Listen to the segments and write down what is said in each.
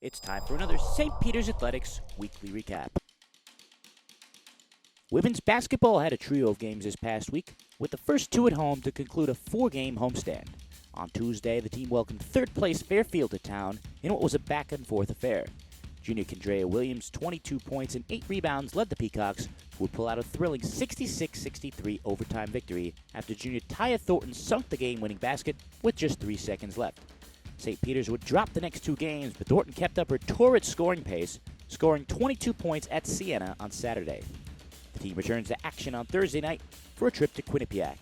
It's time for another St. Peter's Athletics Weekly Recap. Women's basketball had a trio of games this past week, with the first two at home to conclude a four-game homestand. On Tuesday, the team welcomed third-place Fairfield to town in what was a back-and-forth affair. Junior Kendrea Williams' 22 points and 8 rebounds led the Peacocks, who would pull out a thrilling 66-63 overtime victory after junior Taya Thornton sunk the game-winning basket with just 3 seconds left. St. Peter's would drop the next two games, but Thornton kept up her torrid scoring pace, scoring 22 points at Siena on Saturday. The team returns to action on Thursday night for a trip to Quinnipiac.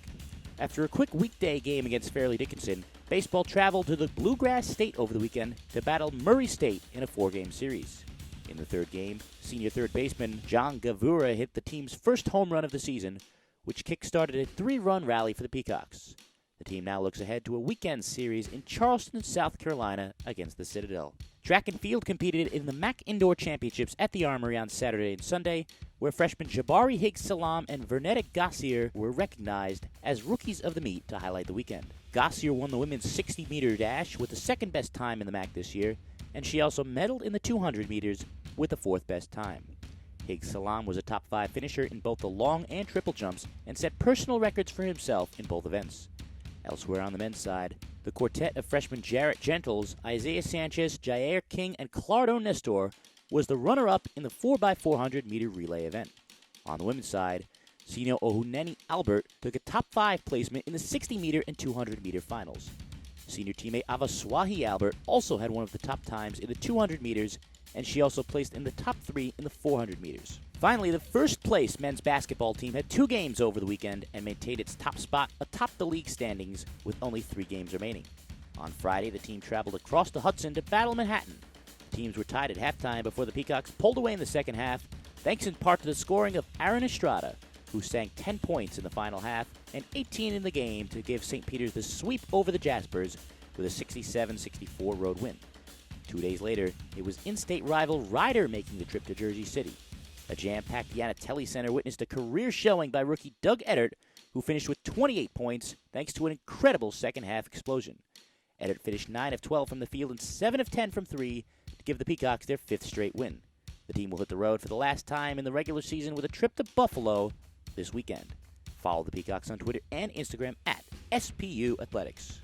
After a quick weekday game against Fairleigh Dickinson, baseball traveled to the Bluegrass State over the weekend to battle Murray State in a four-game series. In the third game, senior third baseman John Gavura hit the team's first home run of the season, which kick-started a 3-run rally for the Peacocks. The team now looks ahead to a weekend series in Charleston, South Carolina against the Citadel. Track and field competed in the MAC Indoor Championships at the Armory on Saturday and Sunday, where freshmen Jabari Higgs-Salam and Vernetta Gossier were recognized as rookies of the meet to highlight the weekend. Gossier won the women's 60-meter dash with the second-best time in the MAC this year, and she also medaled in the 200 meters with the fourth-best time. Higgs-Salam was a top-5 finisher in both the long and triple jumps and set personal records for himself in both events. Elsewhere on the men's side, the quartet of freshmen Jarrett Gentles, Isaiah Sanchez, Jair King, and Clardo Nestor was the runner-up in the 4x400-meter relay event. On the women's side, Sino Ohuneni Albert took a top-5 placement in the 60-meter and 200-meter finals. Senior teammate Avaswahi Albert also had one of the top times in the 200 meters, and she also placed in the top 3 in the 400 meters. Finally, the first-place men's basketball team had 2 games over the weekend and maintained its top spot atop the league standings with only 3 games remaining. On Friday, the team traveled across the Hudson to battle Manhattan. The teams were tied at halftime before the Peacocks pulled away in the second half, thanks in part to the scoring of Aaron Estrada, who sank 10 points in the final half and 18 in the game to give St. Peter's the sweep over the Jaspers with a 67-64 road win. 2 days later, it was in-state rival Ryder making the trip to Jersey City. A jam-packed Yanatelli Center witnessed a career showing by rookie Doug Eddard, who finished with 28 points thanks to an incredible second-half explosion. Eddard finished 9 of 12 from the field and 7 of 10 from 3 to give the Peacocks their 5th straight win. The team will hit the road for the last time in the regular season with a trip to Buffalo this weekend. Follow the Peacocks on Twitter and Instagram at SPU Athletics.